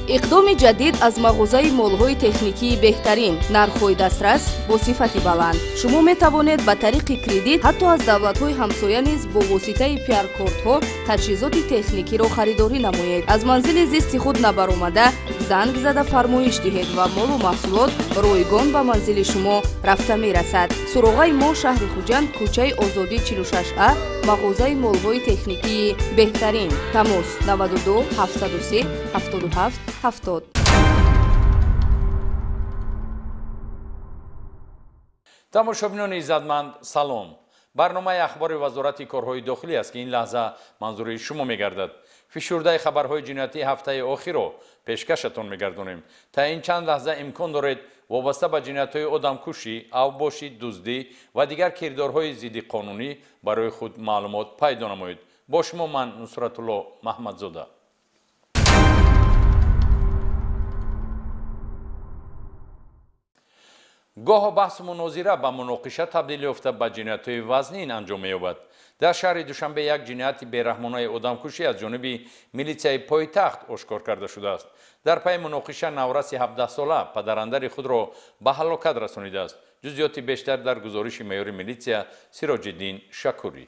اقدام جدید از مغازه مال‌های تکنیکی بهترین، نرخ‌های دسترس با صفت بلند. شما می توانید با طریق کردیت حتی از دولت‌های همسایه نیز با واسطه پی‌آر-کارت‌ها تجهیزات تکنیکی را خریداری نمایید. از منزل زیست خود نبرآمده زنگ زده فرمایش دهید و مال و محصولات رایگان به منزل شما رفته می‌رسد. سراغه ما شهر خوجند، کوچه آزادی 46A، مغازه مال‌های تکنیکی بهترین. تماس 92 703 77 70. тамошобинон иззатманд салом. барномаи ахбори вазорати корҳои дохилӣ аст ки ин лаҳза манзури шумо мегардад. фишурдаи хабарҳои ҷиноятии ҳафтаи охирро пешкашатон мегардонем. та ин чанд лаҳза имкон доред вобаста ба ҷиноятҳои одамкушӣ, авбошӣ, дуздӣ ва дигар кирдорҳои зидди қонунӣ барои худ маълумот пайдо намоед. бо шумо ман нусратулло маҳмадзода. гоҳо баҳсу мунозира ба муноқиша табдил ёфта ба ҷиноятҳои вазнин анҷом меёбад. дар шаҳри душанбе як ҷинояти бераҳмонаи одамкушӣ аз ҷониби милитсияи пойтахт ошкор карда шудааст. дар пайи муноқиша навраси 17-сола падарандари худро ба ҳалокат расонидааст. ҷузъиёти бештар дар гузориши майёри милитсия Сироҷиддин Шакурӣ.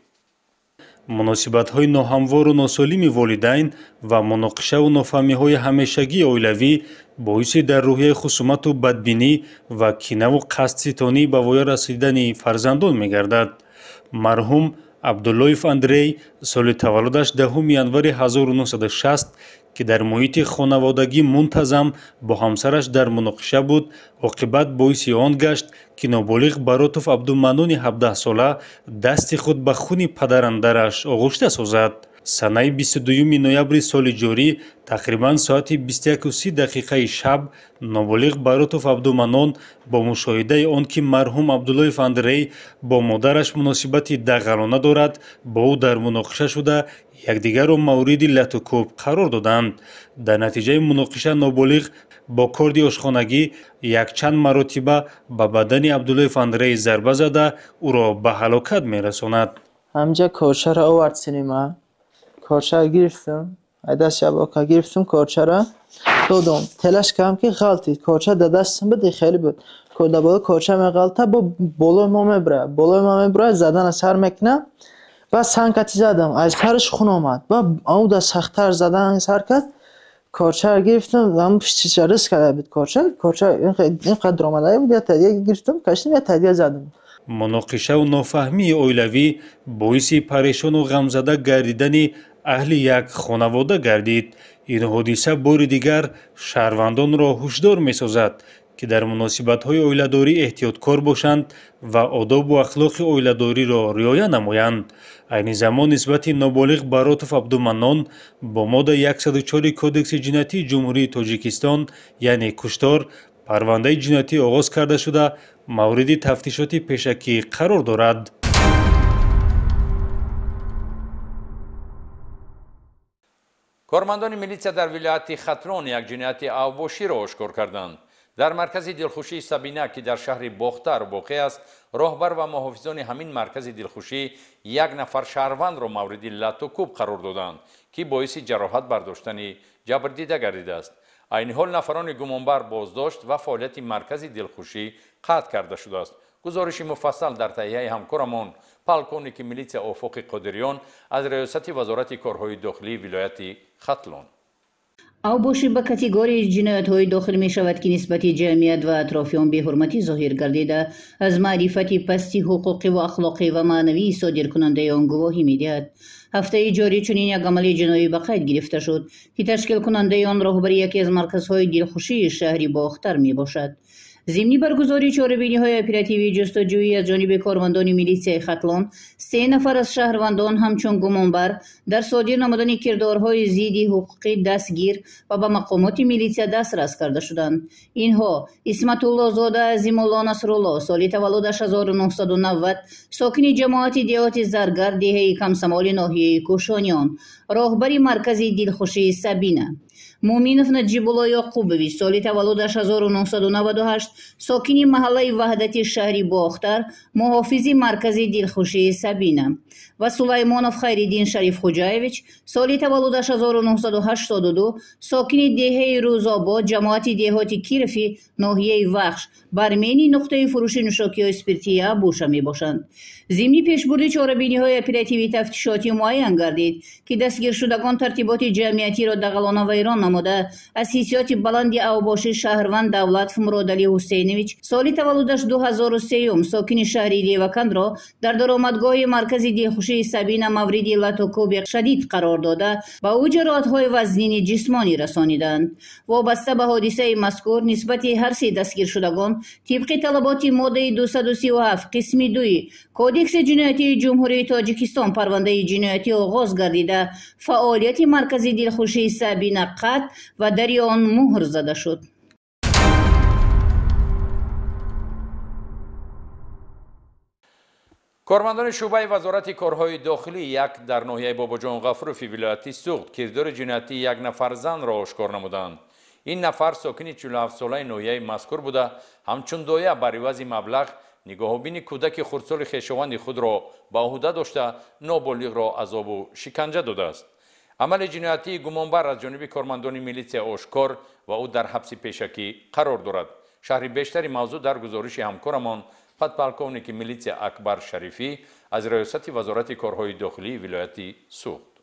муносибатҳои ноҳамвору носолими волидайн ва муноқишаву нофаҳмиҳои ҳамешагии оилавӣ боиси дар рӯҳияи хусумату бадбинӣ ва кинаву қасдситонӣ ба воя расидани фарзандон мегардад. марҳум Абдуллоев Андрей соли таваллудаш 10 январи 1960 ки дар муҳити хонаводагӣ мунтазам бо ҳамсараш дар муноқиша буд, оқибат боиси он гашт ки ноболиғ Баротов Абдуманони 17-сола дасти худ ба хуни падарандараш оғӯшта созад. санаи 22 ноябри соли ҷорӣ тақрибан соати 21:30 шаб ноболиғ Баротов Абдуманон бо мушоҳидаи он ки марҳум Абдуллоев Андрей бо модараш муносибати дағалона дорад, бо ӯ дар муноқиша шуда якдигарро мавриди латукӯб қарор доданд. дар натиҷаи муноқиша ноболиғ бо корди ошхонагӣ якчанд маротиба ба бадани Абдуллоев Андрей зарба зада ӯро ба ҳалокат мерасонад. ҳамҷа корчаро овард синима. корчаро гирифтам, айда шабока гирифтам, корчаро додам. телаш кардам ки ғалти корча да дастам буд, хеле буд. да бола корча меғалта бо болои мо мебра. болои мо мебра, задана сар мекунам. ва санкати задам. аз карш хун омад. ва ауда сахттар задан сар кард. корчаро гирифтам, ам пишча рис карда буд корча. корча инқадр омадаи буд, я тадия гирифтам, каштам, я тадия задам. муноқишаву нофаҳмии оилавӣ боиси парешону ғамзада гардидани аҳли як хонавода гардид. ин ҳодиса бори дигар шаҳрвандонро ҳушдор месозад ки дар муносибатҳои оиладорӣ эҳтиёткор бошанд ва одобу ахлоқи оиладориро риоя намоянд. айни замон нисбати ноболиғ Баротов Абдуманон бо моддаи 104 кодекси ҷиноятии ҷумҳурии Тоҷикистон яъне куштор парвандаи ҷиноятӣ оғоз карда шуда мавриди тафтишоти пешакӣ қарор дорад. кормандони милитсия дар вилояти Хатлон як ҷинояти авбоширо ошкор карданд. дар маркази дилхушии Сабина ки дар шаҳри Бохтар воқеъ аст, роҳбар ва муҳофизони ҳамин маркази дилхушӣ як нафар шаҳрвандро мавриди латукӯб қарор доданд ки боиси ҷароҳат бардоштани ҷабрдида гардидааст. айни ҳол нафарони гумонбар боздошт ва фаъолияти маркази дилхушӣ қатъ карда шудааст. гузориши муфассал дар таҳияи ҳамкорамон полковники милитсия Офоқи Қодириён аз раёсати вазорати корҳои дохилии вилояти Хатлон. авбошӣ ба категорияи ҷиноятҳои дохил мешавад ки нисбати ҷамъият ва атрофиён беҳурматӣ зоҳир гардида аз маърифати пасти ҳуқуқӣ ва ахлоқӣ ва маънавии содиркунандаи он гувоҳӣ медиҳад. ҳафтаи ҷорӣ чунин як амали ҷиноӣ ба қайд гирифта шуд ки ташкилкунандаи он роҳбари яке аз марказҳои дилхушии шаҳри Бохтар мебошад. зимни баргузории чорабиниҳои оперативии ҷустуҷӯӣ аз ҷониби кормандони милитсияи Хатлон 3 нафар аз шаҳрвандон ҳамчун гумонбар дар содир намудани кирдорҳои зидди ҳуқуқӣ дастгир ва ба мақомоти милитсия дастрас карда шуданд. инҳо Исматуллозода Азимулло Насрулло соли таваллудаш 1990 сокини ҷамоати деҳоти Заргар деҳаи Камсамоли ноҳияи Кӯшониён, роҳбари маркази дилхушии Сабина. муъминов наҷибулло ёқубович соли таваллудаш 1998 сокини маҳаллаи ваҳдати шаҳри бохтар муҳофизи маркази дилхушии сабина ва сулаймонов хайриддин шарифхӯҷаевич соли таваллудаш 1982 сокини деҳаи рӯзобод ҷамоати деҳоти кирови ноҳияи вахш бармени нуқтаи фурӯши нӯшокиҳои спиртия буша мебошанд. зимни пешбурди чорабиниҳои оперативии тафтишотӣ муайян гардид ки дастгиршудагон тартиботи ҷамъиятиро дағалона вайрон намуда аз ҳиссиёти баланди авбоши шаҳрванд Давлатов Муродалӣ Ҳусейнович соли таваллудаш 2003 сокини шаҳри Леваканро дар даромадгоҳи маркази дилхушии Сабина мавриди латокоби шадид қарор дода ба ӯ ҷароҳатҳои вазнини ҷисмонӣ расониданд. Вобаста ба ҳодисаи мазкур нисбати ҳар се дастгиршудагон тибқи талаботи моддаи 237 қисми 2 Кодекси ҷиноятии ҷумҳурии Тоҷикистон парвандаи ҷиноятӣ оғоз гардида фаъолияти маркази дилхушии Сабина қатъ ва дари он муҳр зада шуд. кормандони шӯъбаи вазорати корҳои дохилӣ як дар ноҳияи Бобоҷон Ғафурови вилояти Суғд кирдори ҷиноятии як нафар занро ошкор намуданд. ин нафар сокини 47-солаи ноҳияи мазкур буда ҳамчун доя бар ивази маблағ нигоҳубини кӯдаки хурдсоли хешованди худро ба уҳда дошта ноболиғро азобу шиканҷа додааст. амали ҷиноятии гумонбар аз ҷониби кормандони милитсия ошкор ва ӯ дар ҳабси пешакӣ қарор дорад. шаҳри бештари мавзӯъ дар гузориши ҳамкорамон подполковники милитсия Акбар Шарифӣ аз раёсати вазорати корҳои дохилии вилояти Суғд.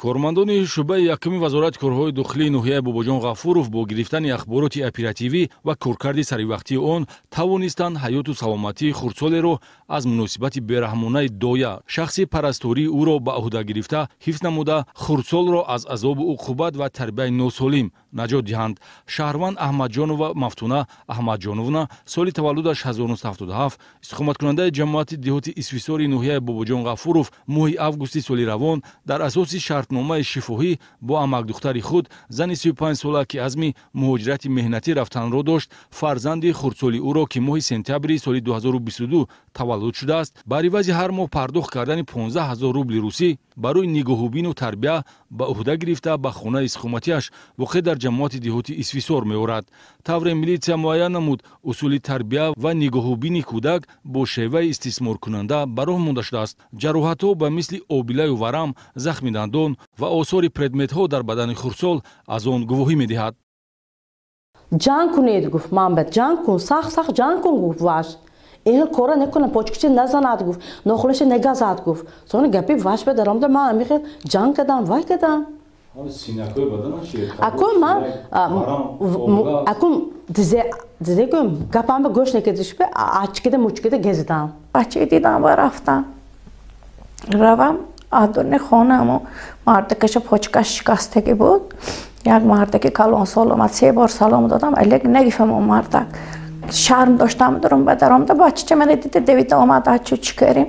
кормандони шӯъбаи якуми вазорати корҳои дохилии ноҳияи Бобоҷон Ғафуров бо гирифтани ахбороти оперативӣ ва коркарди саривақтии он тавонистанд ҳаёту саломатии хурдсолеро аз муносибати бераҳмонаи доя шахси парастории ӯро ба уҳда гирифта ҳифз намуда хурдсолро аз азобу уқубат ва тарбияи носолим наҷот диҳанд. шаҳрванд Аҳмадҷонова Мафтуна Аҳмадҷоновна соли таваллудаш 1977 истиқоматкунандаи ҷамоати деҳоти исвисори ноҳияи Бобоҷон Ғафуров моҳи августи соли равон дар асоси шартномаи шифоҳӣ бо амакдухтари худ зани 35 сола ки азми муҳоҷирати меҳнатӣ рафтанро дошт фарзанди хурдсоли ӯро ки моҳи сентябри соли 2022 таваллуд шудааст бар ивази ҳар моҳ пардохт кардани 15 000 рубли русӣ барои нигоҳубину тарбия ба уҳда гирифта ба хонаи истиқоматиаш воқеъ дар ҷамоати деҳоти исвисор меорад. тавре милитсия муайян намуд усули тарбия ва нигоҳубини кӯдак бо шеваи истисморкунанда ба роҳ монда шудааст. ҷароҳатҳо ба мисли обилаю варам захми дандон ва осори предметҳо дар бадани хурдсол аз он гувоҳӣ медиҳад. ҷанг кунед гуфт Мамбет, ҷанг кун, сахт ҷанг кун гуфт ваш. ин кора некунам, почкичи назанад гуфт, нохулаши негазад гуфт. сони гапи ваш бедарамда ман амихел ҷанг кардам, вай кардам. акун ман акун дизегӯм гапамбе гӯш некардишбе ачкида мучкида гезидам. бачаи дидам ва рафтам. равам адони хонааму мардакаша почкаш шикастагӣ буд. як мардаки калон соломат 3 бор салом додам, алек негифамон мардак. шарм доштам дурум бадаромда бачача мене диде девида омад ачу чӣ карим.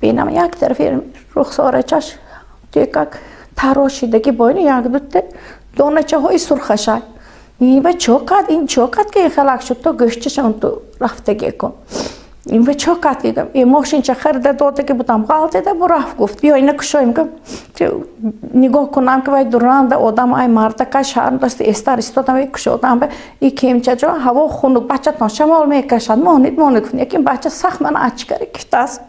бинам як тарафи рухсорачаш як тарошидагӣ боини як дуте доначаҳои сурхашай. ин чокад ки халак шуд то гӯшташон ту рафтагӣ кун. ин чокад ки ин мошинча харида додагӣ будам ғалтида бу рафт гуфт биё ина кушоим ки нигоҳ кунам ки вай дуранда одам ай мардака шарм дости эстар истодам вай кушодам и кемчаҷо ҳаво хунук бачатон шамол мекашад монид якин бача сахт мана ачкари гифтааст.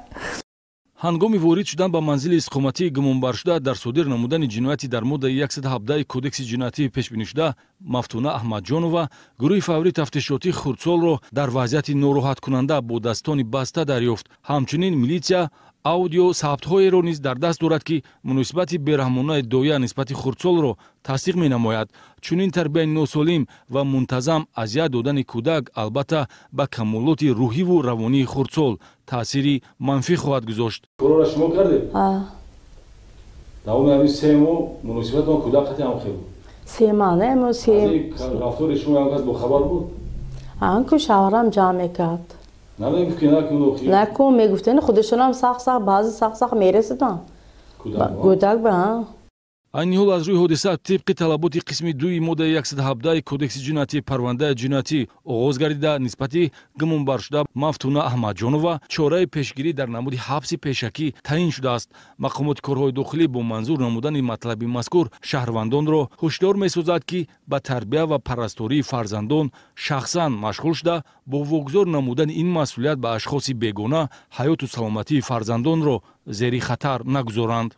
ҳангоми ворид шудан ба манзили истиқоматии гумонбаршуда дар содир намудани ҷинояти дар моддаи 117 кодекси ҷиноятии пешбинишуда Мафтуна Аҳмадҷонова гурӯҳи фаврии тафтишотии хурдсолро дар вазъияти нороҳаткунанда бо dastoни баста дарёфт. ҳамчунин милитсия аудио сабтҳоеро низ дар даст дорад ки муносибати бераҳмонаи доя нисбати хурдсолро тасдиқ менамояд. чунин тарбияи носолим ва мунтазам азият додани кӯдак албатта ба камолоти рӯҳиву равонии хурдсол таъсири манфӣ хоҳад гузошт. корора шумо кардед? давоми ҳамин 3 моҳ муносибатон кӯдак қатъи ҳамхел буд. 3 моҳ не рафтори шумо якас бохабар буд? анку шавҳарам ҷамъ мекард. намегуфт ки накун мегуфтани худашонам сахт баъзи сахт мересиданд кӯдак ба айни ҳол аз рӯи ҳодиса тибқи талаботи қисми 2 моддаи 117 кодекси ҷиноятӣ парвандаи ҷиноятӣ оғоз гардида нисбати гумонбаршуда Мафтуна Аҳмаҷонова чораи пешгирӣ дар намуди ҳабси пешакӣ таъин шудааст. Мақомоти корҳои дохилӣ бо манзур намудани матлаби мазкур шаҳрвандонро ҳушдор месозад, ки ба тарбия ва парастории фарзандон шахсан машғул шуда бо вогузор намудани ин масъулият ба ашхоси бегона ҳаёту саломатии фарзандонро зери хатар нагузоранд.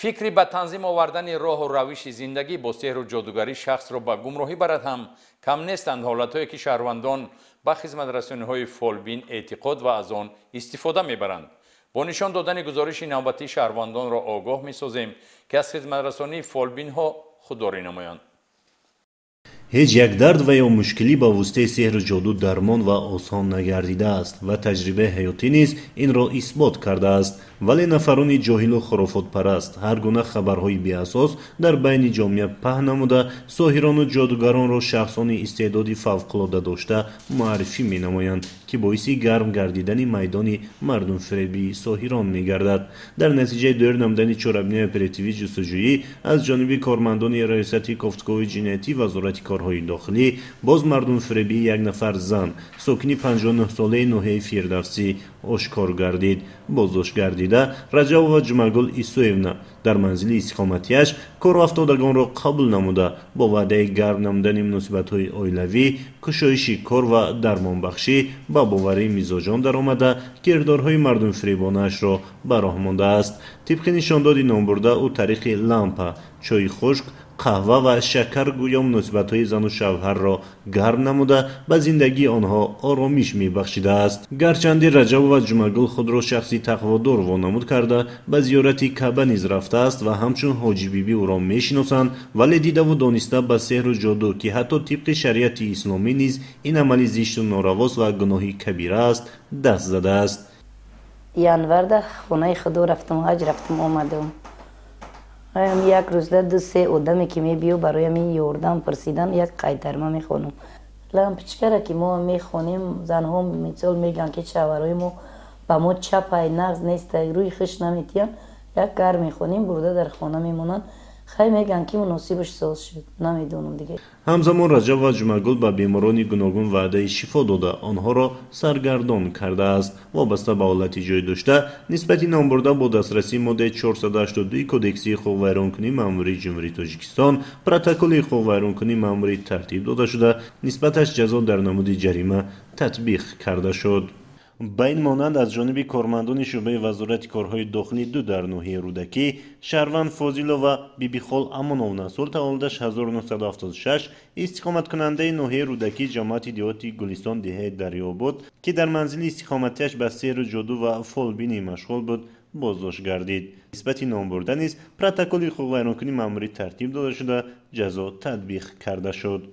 фикри ба танзим овардани роҳу равиши зиндагӣ бо сеҳру ҷодугарӣ шахсро ба гумроҳӣ барад ҳам кам нестанд ҳолатҳое ки шаҳрвандон ба хизматрасониҳои фолбин эътиқод ва аз он истифода мебаранд. бо нишон додани гузориши навбатии шаҳрвандонро огоҳ месозем ки аз хизматрасонии фолбинҳо худдорӣ намоянд. ҳеҷ як дард ва ё мушкилӣ ба воситаи сеҳру ҷоду дармон ва осон нагардидааст ва таҷрибаи ҳаётӣ низ инро исбот кардааст. вале нафарони ҷоҳилу хурофотпараст ҳар гуна хабарҳои беасос дар байни ҷомеа паҳн намуда соҳирону ҷодугаронро шахсони истеъдоди фавқулода дошта муаррифӣ менамоянд, ки боиси гарм гардидани майдони мардумфиребии соҳирон мегардад. дар натиҷаи доир намудани чорабинии оперативии ҷустуҷӯӣ аз ҷониби кормандони раёсати кофтукови ҷиноятӣ вазорати корҳои дохилӣ боз мардумфиребии як нафар зан сокини 59 солаи ноҳияи Фирдавсӣ ошкор гардид. боздошт гардида Раҷабова Ҷумагул Исоевна дар манзили истиқоматиаш кору афтодагонро қабул намуда бо ваъдаи гарм намудани муносибатҳои оилавӣ, кушоиши кор ва дармонбахшӣ ба боварии мизоҷон даромада кирдорҳои мардумфиребонаашро ба роҳ мондааст. тибқи нишондоди номбурда ӯ тариқи лампа, чойи хушк, қаҳва ва шакар гӯё муносибатҳои зану шавҳарро гарм намуда ба зиндагии онҳо оромиш мебахшидааст. гарчанде Раҷабова Ҷумагул худро шахси тақводор вонамуд карда ба зиёрати Каъба низ рафтааст ва ҳамчун ҳоҷибибӣ ӯро мешиносанд, вале дидаву дониста ба сеҳру ҷоду, ки ҳатто тибқи шариати исломӣ низ ин амали зишту норавост ва гуноҳи кабира аст, даст задааст. январда хонаи худо рафтам, ҳаҷ рафтам омадам. як рӯзда 2-3 одаме ки мебиё бароям ин ёрдам пурсидан, як қайдарма мехонам. лампочкаро ки мо мехонем, занҳо мисол мегӯянд ки шаварои мо ба мо чапай нағз неста, рӯи хиш наметиям, як гар мехонем, бурда дар хона мемонанд. хай мегӯянд ки муносибаш соз шуд, намедонам дига. ҳамзамон Раҷабова Ҷумагул ба беморони гуногун ваъдаи шифо дода онҳоро саргардон кардааст. вобаста ба ҳолати ҷой дошта нисбати номбурда бо дастрасии моддаи 482 кодекси хуқуқвайронкунии маъмурии ҷумҳурии Тоҷикистон протоколи хуқуқвайронкунии маъмурӣ тартиб дода шуда нисбаташ ҷазо дар намуди ҷарима татбиқ карда шуд. ба ин монанд аз ҷониби кормандони шӯъбаи вазорати корҳои дохилӣ 2 дар ноҳияи Рӯдакӣ Шаҳрванд Фозилова Бибихол Амоновна соли таваллудаш 1976 истиқоматкунандаи ноҳияи Рӯдакӣ ҷамоати деҳоти Гулистон деҳаи Дарёбод, ки дар манзили истиқоматиаш ба сеҳру ҷоду ва фолбинӣ машғул буд, боздошт гардид. нисбати номбурда низ протоколи хуқуқвайронкунии маъмурӣ тартиб дода шуда ҷазо татбиқ карда шуд.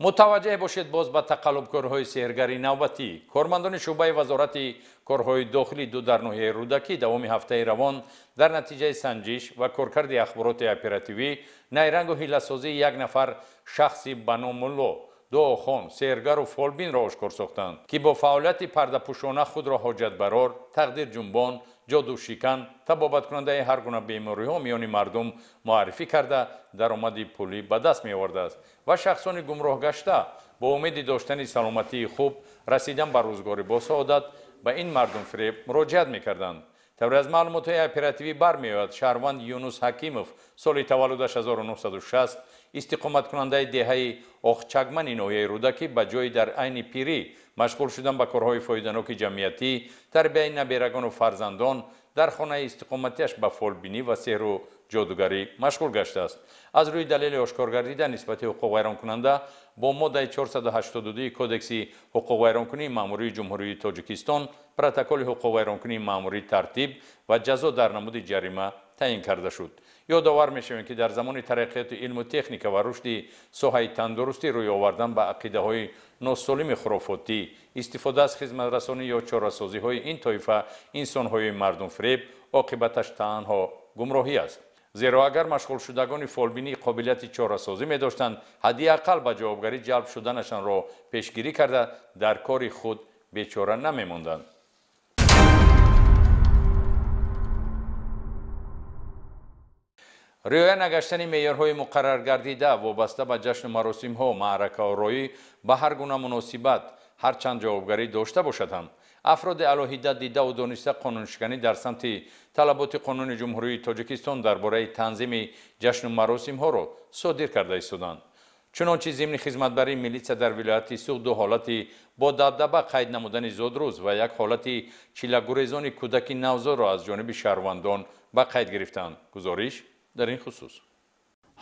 мутаваҷҷеҳ бошед боз ба тақаллубкорҳои сеҳргарии навбатӣ. кормандони шӯъбаи вазорати корҳои дохилӣ 2 дар ноҳияи Рӯдакӣ давоми ҳафтаи равон дар натиҷаи санҷиш ва коркарди ахбороти оперативӣ найрангу ҳиласозии як нафар шахси ба номулло дуохон сеҳргару фолбинро ошкор сохтанд, ки бо фаъолияти пардапӯшона худро ҳоҷатбарор, тақдирҷунбон, ҷодушикан, табобаткунандаи ҳар гуна бемориҳо миёни мардум муаррифӣ карда даромади пулӣ ба даст меовардааст ва шахсони гумроҳ гашта бо умеди доштани саломатии хуб расидан ба рӯзгори босаодат ба ин мардумфиреб муроҷиат мекарданд. тавре аз маълумотҳои оперативӣ бармеояд шаҳрванд Юнус Ҳакимов соли таваллудаш 1960 истиқоматкунандаи деҳаи Охчагмани ноҳияи Рӯдакӣ ба ҷои дар айни пирӣ машғул шудан ба корҳои фоиданоки ҷамъиятӣ, тарбияи наберагону фарзандон дар хонаи истиқоматиаш ба фолбинӣ ва сеҳру ҷодугарӣ машғул гаштааст. аз рӯи далели ошкор гардида нисбати ҳуқуқвайронкунанда бо моддаи 482 кодекси ҳуқуқвайронкунии маъмурии ҷумҳурии Тоҷикистон протоколи ҳуқуқвайронкунии маъмурӣ тартиб ва ҷазо дар намуди ҷарима таъин карда шуд. ёдовар мешавем ки дар замони тараққиёти илму техника ва рушди соҳаи тандурустӣ рӯй овардан ба ақидаҳои носолими хурофотӣ, истифода аз хизматрасонӣ ё чорасозиҳои ин тоифа инсонҳои мардумфиреб оқибаташ танҳо гумроҳӣ аст. зеро агар машғулшудагони фолбинӣ қобилияти чорасозӣ медоштанд ҳаддиақал ба ҷавобгарӣ ҷалб шуданашонро пешгирӣ карда дар кори худ бечора намемонданд. риоя нагаштани меъёрҳои муқаррар гардида вобаста ба ҷашну маросимҳо, маъракаороӣ ба ҳар гуна муносибат ҳарчанд ҷавобгарӣ дошта бошад ҳам афроди алоҳида дидаву дониста қонуншиканӣ дар самти талаботи қонуни ҷумҳурии тоҷикистон дар бораи танзими ҷашну маросимҳоро содир карда истоданд. чунончи зимни хизматбарии милитсия дар вилояти суғ ду ҳолати бо дабдаба қайд намудани зодрӯз ва як ҳолати чилагурезони кӯдаки навзорро аз ҷониби шаҳрвандон ба қайд гирифтанд. гузориш дар ин хусус.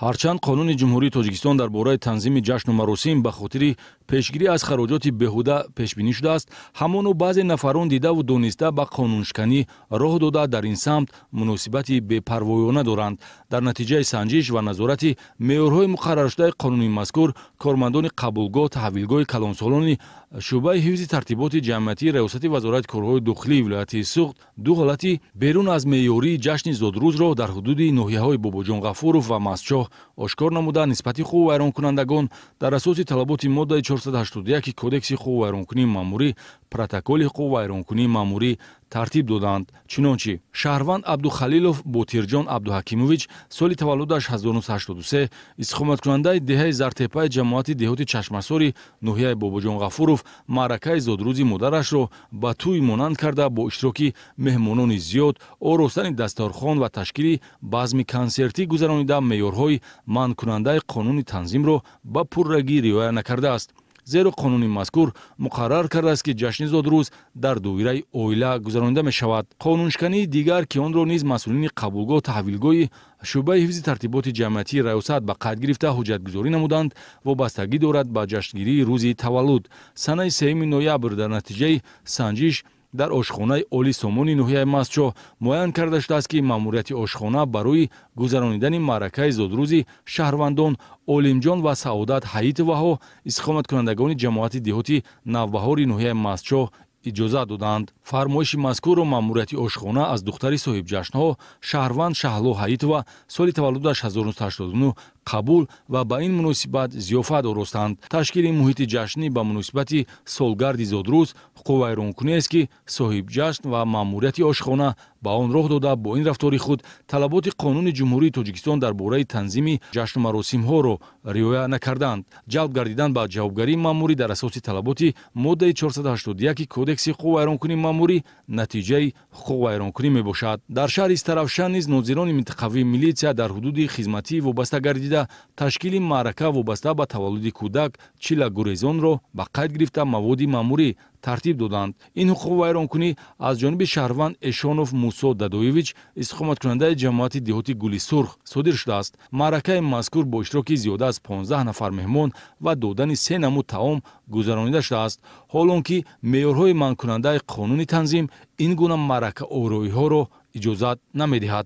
ҳарчанд қонуни ҷумҳурии тоҷикистон дар бораи танзими ҷашну маросим ба хотири пешгирӣ аз хароҷоти беҳуда пешбинӣ шудааст, ҳамону баъзе нафарон дидаву дониста ба қонуншиканӣ роҳ дода дар ин самт муносибати бепарвоёна доранд. дар натиҷаи санҷиш ва назорати меъёрҳои муқарраршудаи қонуни мазкур, кормандони қабулгоҳ таҳвилгоҳи калонсолони шӯъбаи ҳифзи тартиботи ҷамъиятии раёсати вазорати корҳои дохилии вилояти суғд ду ҳолати берун аз меъёрии ҷашни зодрӯзро дар ҳудуди ноҳияҳои Бобоҷон Ғафуров ва Мастчоҳ ошкор намуда нисбати хуку вайронкунандагон дар асоси талаботи моддаи 481 кодекси ҳуқуқи вайронкунии маъмурӣ протоколи ҳуқуқи вайронкунии маъмурӣ тартиб доданд. чунончи шаҳрванд Абдухалилов Ботирҷон Абдуҳакимович соли таваллудаш 1983 истиқоматкунандаи деҳаи Зартепаи ҷамоати деҳоти Чашмасори ноҳияи Бобоҷон Ғафуров маъракаи зодрӯзи модарашро ба тӯй монанд карда бо иштироки меҳмонони зиёд оростани дасторхон ва ташкили базми консертӣ гузаронида меъёрҳои манъкунандаи қонуни танзимро ба пуррагӣ риоя накардааст. зеро қонуни мазкур муқаррар кардааст ки ҷашни зодрӯз дар доираи оила гузаронида мешавад. қонуншикании дигар ки онро низ масъулини қабулгоҳ таҳвилгоҳи шӯъбаи ҳифзи тартиботи ҷамъиятии раёсат ба қайд гирифта ҳуҷҷатгузорӣ намуданд, вобастагӣ дорад ба ҷашнгирии рӯзи таваллуд. санаи 3 ноябр дар натиҷаи санҷиш дар ошхонаи Оли Сомони ноҳияи Мастчоҳ муайян карда шудааст ки маъмурияти ошхона барои гузаронидани маъракаи зодрӯзи шаҳрвандон Олимҷон ва Саодат Ҳаитоваҳо истиқоматкунандагони ҷамоати деҳоти Навбаҳори ноҳияи Мастчоҳ иҷозат доданд. фармоиши мазкурро маъмурияти ошхона аз духтари соҳибҷашнҳо шаҳрванд Шаҳло Ҳаитова соли таваллудаш 1989 қабул ва ба ин муносибат зиёфат оростанд. ташкили муҳити ҷашнӣ ба муносибати солгарди зодрӯз ҳуқуқивайронкуниест ки соҳибҷашн ва маъмурияти ошхона ба он роҳ дода бо ин рафтори худ талаботи қонуни ҷумҳурии тоҷикистон дар бораи танзими ҷашну маросимҳоро риоя накарданд. ҷалб гардидан ба ҷавобгарии маъмурӣ дар асоси талаботи моддаи 481 кодекси ҳуқуқи вайронкунии маъмурӣ натиҷаи ҳуқуқивайронкунӣ мебошад. дар шаҳри Истаравшан низ нозирони минтақавии милитсия дар ҳудуди хизматӣ вобаста гардида ташкили маърака вобаста ба таваллуди кӯдак чилагурезонро ба қайд гирифта маводи маъмурӣ тартиб доданд. ин ҳуқуқи вайронкунӣ аз ҷониби шаҳрванд Эшонов Мусо Дадоевич истиқоматкунандаи ҷамоати деҳоти Гули Сурх содир шудааст. маъракаи мазкур бо иштироки зиёда аз 15 нафар меҳмон ва додани 3 намуд таом гузаронида шудааст, ҳолон ки меъёрҳои манъкунандаи қонуни танзим ин гуна маъракаороиҳоро иҷозат намедиҳад.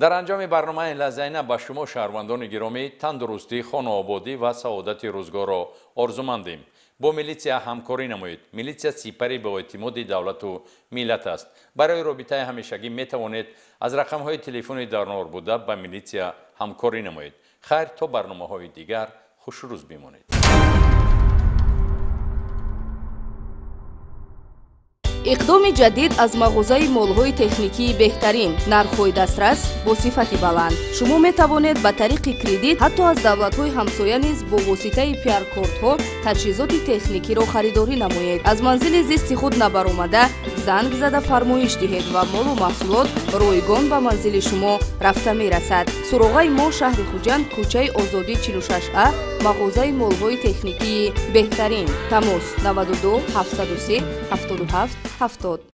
дар анҷоми барномаи лаззаина ба шумо шаҳрвандони гиромӣ тандурустӣ, хонаободӣ ва саодати рӯзгорро орзумандем. бо милитсия ҳамкорӣ намоед. милитсия сипари боэътимоди давлату миллат аст. барои робитаи ҳамешагӣ метавонед аз рақамҳои телефони дар нор буда ба милитсия ҳамкорӣ намоед. хайр, то барномаҳои дигар хушрӯз бимонед. иқдоми ҷадид аз мағозаи молҳои техникии беҳтарин, нархҳои дастрас бо сифати баланд. шумо метавонед ба тариқи кредит ҳатто аз давлатҳои ҳамсоя низ бо воситаи пиаркортҳо таҷҳизоти техникиро харидорӣ намоед. аз манзили зисти худ набаромада занг зада фармоиш диҳед ва молу маҳсулот ройгон ба манзили шумо рафта мерасад. суроғаи мо шаҳри Хуҷанд, кӯчаи Озодӣ 46А, мағозаи молҳои техникии беҳтарин. тамос 92 703 77 70.